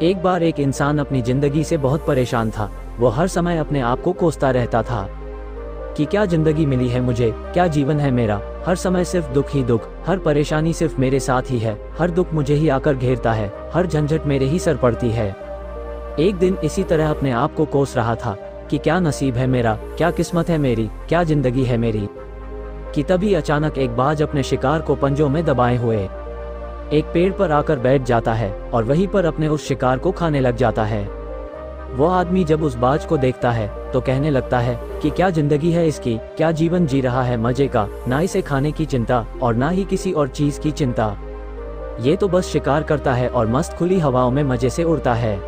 एक बार एक इंसान अपनी जिंदगी से बहुत परेशान था। वो हर समय अपने आप को कोसता रहता था कि क्या जिंदगी मिली है मुझे, क्या जीवन है मेरा। हर समय सिर्फ दुख ही दुख, हर परेशानी सिर्फ मेरे साथ ही है, हर दुख मुझे ही आकर घेरता है, हर झंझट मेरे ही सर पड़ती है। एक दिन इसी तरह अपने आप को कोस रहा था कि क्या नसीब है मेरा, क्या किस्मत है मेरी, क्या जिंदगी है मेरी, कि तभी अचानक एक बाज अपने शिकार को पंजों में दबाए हुए एक पेड़ पर आकर बैठ जाता है और वहीं पर अपने उस शिकार को खाने लग जाता है। वो आदमी जब उस बाज को देखता है तो कहने लगता है कि क्या जिंदगी है इसकी, क्या जीवन जी रहा है मजे का, ना इसे खाने की चिंता और ना ही किसी और चीज की चिंता। ये तो बस शिकार करता है और मस्त खुली हवाओं में मजे से उड़ता है,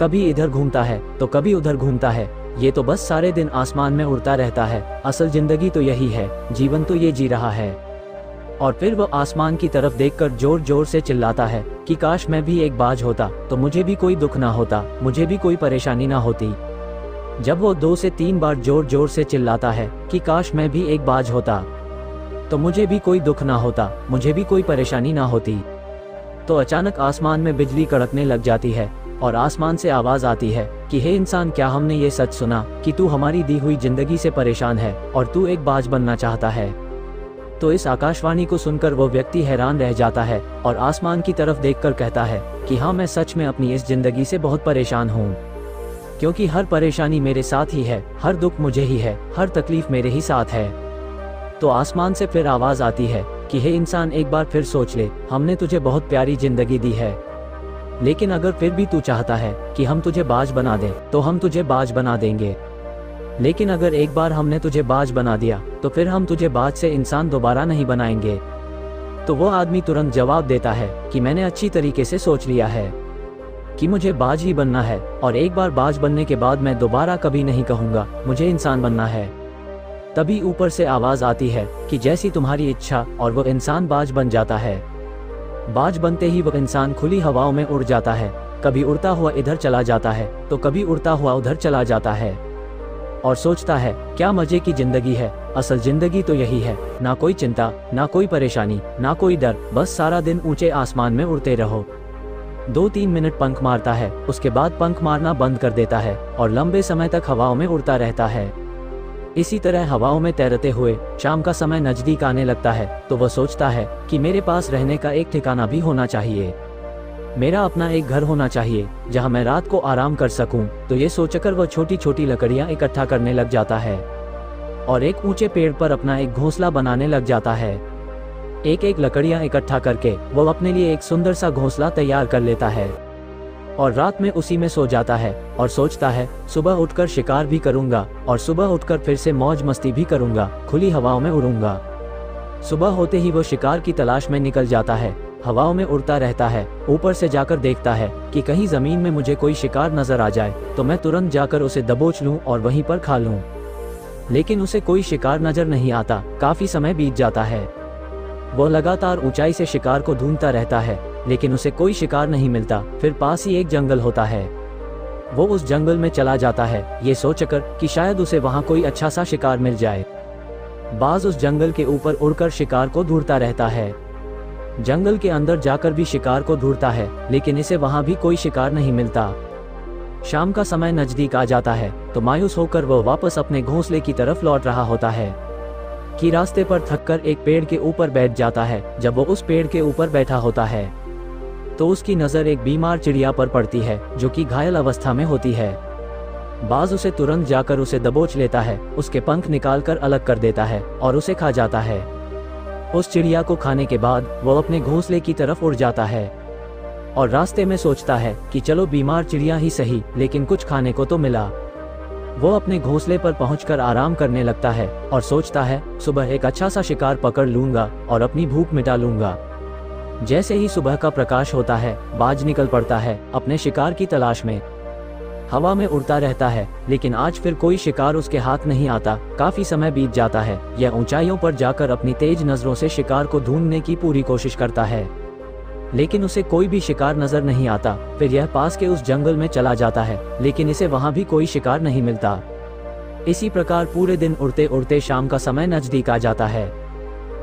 कभी इधर घूमता है तो कभी उधर घूमता है। ये तो बस सारे दिन आसमान में उड़ता रहता है, असल जिंदगी तो यही है, जीवन तो ये जी रहा है। और फिर वो आसमान की तरफ देखकर जोर जोर से चिल्लाता है कि काश मैं भी एक बाज होता तो मुझे भी कोई दुख ना होता, मुझे भी कोई परेशानी ना होती। जब वो 2 से 3 बार जोर जोर से चिल्लाता है कि काश मैं भी एक बाज होता तो मुझे भी कोई दुख ना होता, मुझे भी कोई परेशानी ना होती, तो अचानक आसमान में बिजली कड़कने लग जाती है और आसमान से आवाज आती है कि हे इंसान, क्या हमने ये सच सुना कि तू हमारी दी हुई जिंदगी से परेशान है और तू एक बाज बनना चाहता है। तो इस आकाशवाणी को सुनकर वो व्यक्ति हैरान रह जाता है और आसमान की तरफ देखकर कहता है कि हाँ, मैं सच में अपनी इस जिंदगी से बहुत परेशान हूँ, क्योंकि हर परेशानी मेरे साथ ही है, हर दुख मुझे ही है, हर तकलीफ मेरे ही साथ है। तो आसमान से फिर आवाज आती है कि हे इंसान, एक बार फिर सोच ले, हमने तुझे बहुत प्यारी जिंदगी दी है, लेकिन अगर फिर भी तू चाहता है कि हम तुझे बाज बना दें तो हम तुझे बाज बना देंगे, लेकिन अगर एक बार हमने तुझे बाज बना दिया तो फिर हम तुझे बाज से इंसान दोबारा नहीं बनाएंगे। तो वो आदमी तुरंत जवाब देता है कि मैंने अच्छी तरीके से सोच लिया है कि मुझे बाज ही बनना है, और एक बार बाज बनने के बाद मैं दोबारा कभी नहीं कहूँगा मुझे इंसान बनना है। तभी ऊपर से आवाज आती है कि जैसी तुम्हारी इच्छा, और वो इंसान बाज बन जाता है। बाज बनते ही वो इंसान खुली हवाओं में उड़ जाता है, कभी उड़ता हुआ इधर चला जाता है तो कभी उड़ता हुआ उधर चला जाता है, और सोचता है क्या मजे की जिंदगी है, असल जिंदगी तो यही है, ना कोई चिंता, ना कोई परेशानी, ना कोई डर, बस सारा दिन ऊंचे आसमान में उड़ते रहो। 2-3 मिनट पंख मारता है, उसके बाद पंख मारना बंद कर देता है और लंबे समय तक हवाओं में उड़ता रहता है। इसी तरह हवाओं में तैरते हुए शाम का समय नजदीक आने लगता है तो वह सोचता है कि मेरे पास रहने का एक ठिकाना भी होना चाहिए, मेरा अपना एक घर होना चाहिए जहां मैं रात को आराम कर सकूं। तो ये सोचकर वह छोटी छोटी लकड़ियां इकट्ठा करने लग जाता है और एक ऊंचे पेड़ पर अपना एक घोंसला बनाने लग जाता है। एक एक लकड़ियां इकट्ठा करके वो अपने लिए एक सुंदर सा घोंसला तैयार कर लेता है और रात में उसी में सो जाता है और सोचता है सुबह उठकर शिकार भी करूंगा और सुबह उठकर फिर से मौज मस्ती भी करूंगा, खुली हवाओं में उड़ूंगा। सुबह होते ही वो शिकार की तलाश में निकल जाता है, हवाओं में उड़ता रहता है, ऊपर से जाकर देखता है कि कहीं जमीन में मुझे कोई शिकार नजर आ जाए तो मैं तुरंत जाकर उसे दबोच लूं और वहीं पर खा लूं। लेकिन उसे कोई शिकार नजर नहीं आता। काफी समय बीत जाता है, वो लगातार ऊंचाई से शिकार को ढूंढता रहता है लेकिन उसे कोई शिकार नहीं मिलता। फिर पास ही एक जंगल होता है, वो उस जंगल में चला जाता है ये सोचकर कि शायद उसे वहां कोई अच्छा सा शिकार मिल जाए। बाज उस जंगल के ऊपर उड़कर शिकार को ढूंढता रहता है, जंगल के अंदर जाकर भी शिकार को ढूंढता है लेकिन इसे वहां भी कोई शिकार नहीं मिलता। शाम का समय नजदीक आ जाता है तो मायूस होकर वह वापस अपने घोंसले की तरफ लौट रहा होता है कि रास्ते पर थककर एक पेड़ के ऊपर बैठ जाता है। जब वो उस पेड़ के ऊपर बैठा होता है तो उसकी नजर एक बीमार चिड़िया पर पड़ती है जो कि घायल अवस्था में होती है। बाज उसे तुरंत जाकर उसे दबोच लेता है, उसके पंख निकालकर अलग कर देता है और उसे खा जाता है। उस चिड़िया को खाने के बाद वो अपने घोंसले की तरफ उड़ जाता है और रास्ते में सोचता है कि चलो बीमार चिड़िया ही सही, लेकिन कुछ खाने को तो मिला। वो अपने घोंसले पर पहुंचकर आराम करने लगता है और सोचता है सुबह एक अच्छा सा शिकार पकड़ लूंगा और अपनी भूख मिटा लूंगा। जैसे ही सुबह का प्रकाश होता है बाज निकल पड़ता है अपने शिकार की तलाश में। हवा में उड़ता रहता है लेकिन आज फिर कोई शिकार उसके हाथ नहीं आता। काफी समय बीत जाता है, यह ऊंचाइयों पर जाकर अपनी तेज नजरों से शिकार को ढूंढने की पूरी कोशिश करता है लेकिन उसे कोई भी शिकार नजर नहीं आता। फिर यह पास के उस जंगल में चला जाता है लेकिन इसे वहां भी कोई शिकार नहीं मिलता। इसी प्रकार पूरे दिन उड़ते उड़ते शाम का समय नजदीक आ जाता है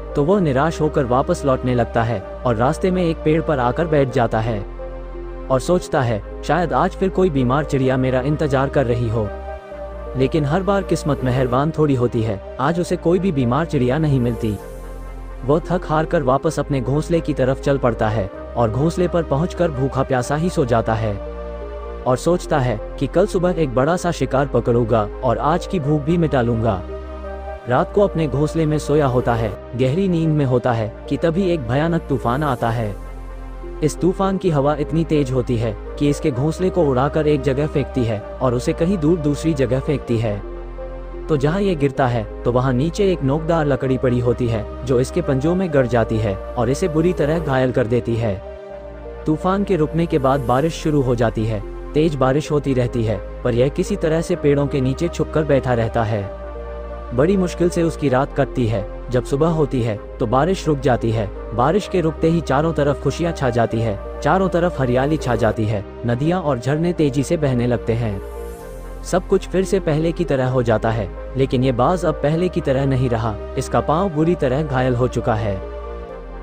तो वह निराश होकर वापस लौटने लगता है और रास्ते में एक पेड़ पर आकर बैठ जाता है। और सोचता है शायद आज फिर कोई बीमार चिड़िया मेरा इंतजार कर रही हो। लेकिन हर बार किस्मत मेहरबान थोड़ी होती है, आज उसे कोई भी बीमार चिड़िया नहीं मिलती। वो थक हार कर वापस अपने घोंसले की तरफ चल पड़ता है और घोंसले पर पहुंचकर भूखा प्यासा ही सो जाता है और सोचता है कि कल सुबह एक बड़ा सा शिकार पकड़ूंगा और आज की भूख भी मिटा लूंगा। रात को अपने घोंसले में सोया होता है, गहरी नींद में होता है कि तभी एक भयानक तूफान आता है। इस तूफान की हवा इतनी तेज होती है कि इसके घोंसले को उड़ाकर एक जगह फेंकती है और उसे कहीं दूर दूसरी जगह फेंकती है। तो जहां ये गिरता है तो वहां नीचे एक नोकदार लकड़ी पड़ी होती है जो इसके पंजों में गड़ जाती है और इसे बुरी तरह घायल कर देती है। तूफान के रुकने के बाद बारिश शुरू हो जाती है। तेज बारिश होती रहती है पर यह किसी तरह से पेड़ों के नीचे छुपकर बैठा रहता है। बड़ी मुश्किल से उसकी रात कटती है। जब सुबह होती है तो बारिश रुक जाती है। बारिश के रुकते ही चारों तरफ खुशियां छा जाती है, चारों तरफ हरियाली छा जाती है, नदियां और झरने तेजी से बहने लगते हैं। सब कुछ फिर से पहले की तरह हो जाता है, लेकिन ये बाज अब पहले की तरह नहीं रहा। इसका पांव बुरी तरह घायल हो चुका है।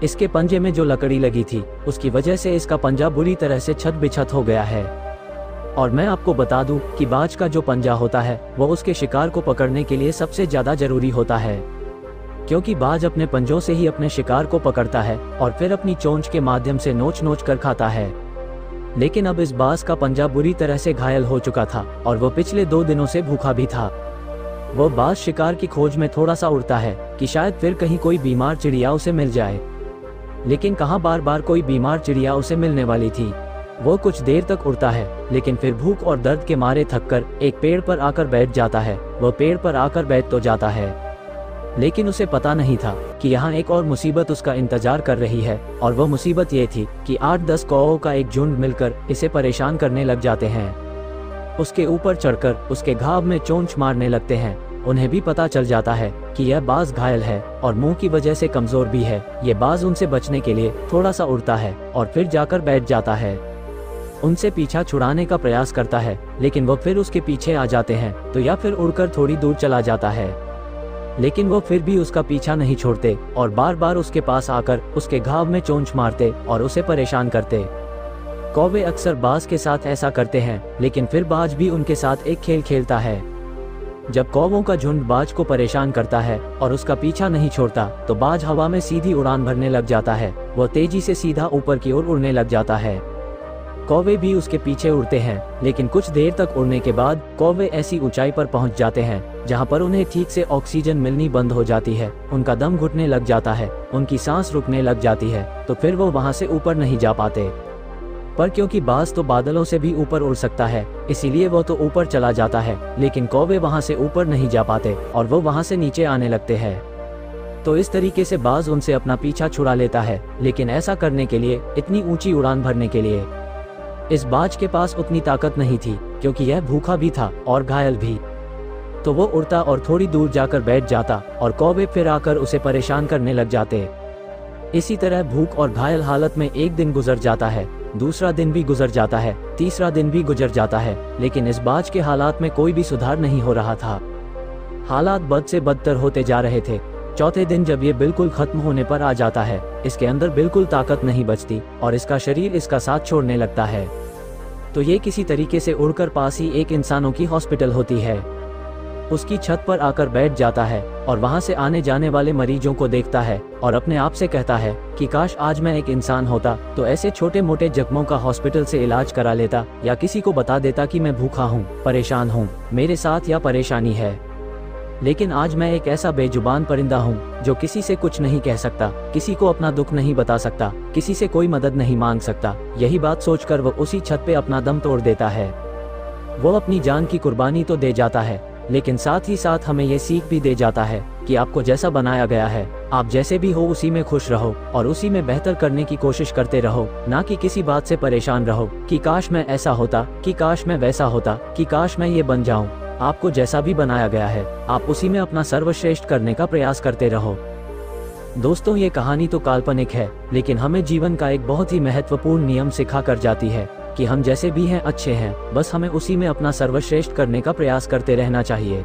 इसके पंजे में जो लकड़ी लगी थी उसकी वजह से इसका पंजा बुरी तरह से छत बिछत हो गया है। और मैं आपको बता दूं कि बाज का जो पंजा होता है वो उसके शिकार को पकड़ने के लिए सबसे ज्यादा जरूरी होता है, क्योंकि बाज अपने पंजों से ही अपने शिकार को पकड़ता है और फिर अपनी चोंच के माध्यम से नोच नोच कर खाता है। लेकिन अब इस बाज का पंजा बुरी तरह से घायल हो चुका था और वो पिछले 2 दिनों से भूखा भी था। वो बाज शिकार की खोज में थोड़ा सा उड़ता है कि शायद फिर कहीं कोई बीमार चिड़िया उसे मिल जाए, लेकिन कहाँ बार बार कोई बीमार चिड़िया उसे मिलने वाली थी। वो कुछ देर तक उड़ता है लेकिन फिर भूख और दर्द के मारे थककर एक पेड़ पर आकर बैठ जाता है। वो पेड़ पर आकर बैठ तो जाता है, लेकिन उसे पता नहीं था कि यहाँ एक और मुसीबत उसका इंतजार कर रही है। और वो मुसीबत ये थी कि 8-10 कौओं का एक झुंड मिलकर इसे परेशान करने लग जाते हैं। उसके ऊपर चढ़कर उसके घाव में चोंच मारने लगते हैं। उन्हें भी पता चल जाता है कि यह बाज घायल है और मुंह की वजह से कमजोर भी है। ये बाज उनसे बचने के लिए थोड़ा सा उड़ता है और फिर जाकर बैठ जाता है। उनसे पीछा छुड़ाने का प्रयास करता है, लेकिन वो फिर उसके पीछे आ जाते हैं तो या फिर उड़कर थोड़ी दूर चला जाता है, लेकिन वो फिर भी उसका पीछा नहीं छोड़ते और बार बार उसके पास आकर उसके घाव में चोंच मारते और उसे परेशान करते। कौवे अक्सर बाज के साथ ऐसा करते हैं, लेकिन फिर बाज भी उनके साथ एक खेल खेलता है। जब कौवों का झुंड बाज को परेशान करता है और उसका पीछा नहीं छोड़ता तो बाज हवा में सीधी उड़ान भरने लग जाता है। वो तेजी से सीधा ऊपर की ओर उड़ने लग जाता है। कौवे भी उसके पीछे उड़ते हैं, लेकिन कुछ देर तक उड़ने के बाद कौवे ऐसी ऊंचाई पर पहुंच जाते हैं जहां पर उन्हें ठीक से ऑक्सीजन मिलनी बंद हो जाती है। उनका दम घुटने लग जाता है, उनकी सांस रुकने लग जाती है, तो फिर वो वहां से ऊपर नहीं जा पाते। पर क्योंकि बाज तो बादलों से भी ऊपर उड़ सकता है, इसीलिए वो तो ऊपर चला जाता है, लेकिन कौवे वहां से ऊपर नहीं जा पाते और वो वहां से नीचे आने लगते हैं। तो इस तरीके से बाज उनसे अपना पीछा छुड़ा लेता है, लेकिन ऐसा करने के लिए, इतनी ऊंची उड़ान भरने के लिए इस बाज के पास उतनी ताकत नहीं थी, क्योंकि यह भूखा भी था और घायल भी। तो वो उड़ता और थोड़ी दूर जाकर बैठ जाता और कौवे फिर आकर उसे परेशान करने लग जाते। इसी तरह भूख और घायल हालत में एक दिन गुजर जाता है, दूसरा दिन भी गुजर जाता है, तीसरा दिन भी गुजर जाता है, लेकिन इस बाज के हालात में कोई भी सुधार नहीं हो रहा था। हालात बद से बदतर होते जा रहे थे। चौथे दिन जब ये बिल्कुल खत्म होने पर आ जाता है, इसके अंदर बिल्कुल ताकत नहीं बचती और इसका शरीर इसका साथ छोड़ने लगता है। तो ये किसी तरीके से उड़कर पास ही एक इंसानों की हॉस्पिटल होती है, उसकी छत पर आकर बैठ जाता है और वहां से आने जाने वाले मरीजों को देखता है और अपने आप से कहता है कि काश आज मैं एक इंसान होता तो ऐसे छोटे मोटे जख्मों का हॉस्पिटल से इलाज करा लेता, या किसी को बता देता कि मैं भूखा हूँ, परेशान हूँ, मेरे साथ या परेशानी है। लेकिन आज मैं एक ऐसा बेजुबान परिंदा हूँ जो किसी से कुछ नहीं कह सकता, किसी को अपना दुख नहीं बता सकता, किसी से कोई मदद नहीं मांग सकता। यही बात सोचकर वो उसी छत पे अपना दम तोड़ देता है। वो अपनी जान की कुर्बानी तो दे जाता है, लेकिन साथ ही साथ हमें ये सीख भी दे जाता है कि आपको जैसा बनाया गया है, आप जैसे भी हो उसी में खुश रहो और उसी में बेहतर करने की कोशिश करते रहो, ना कि किसी बात से परेशान रहो कि काश मैं ऐसा होता, कि काश मैं वैसा होता, कि काश मैं ये बन जाऊं। आपको जैसा भी बनाया गया है, आप उसी में अपना सर्वश्रेष्ठ करने का प्रयास करते रहो। दोस्तों, ये कहानी तो काल्पनिक है, लेकिन हमें जीवन का एक बहुत ही महत्वपूर्ण नियम सिखा कर जाती है कि हम जैसे भी हैं अच्छे हैं, बस हमें उसी में अपना सर्वश्रेष्ठ करने का प्रयास करते रहना चाहिए।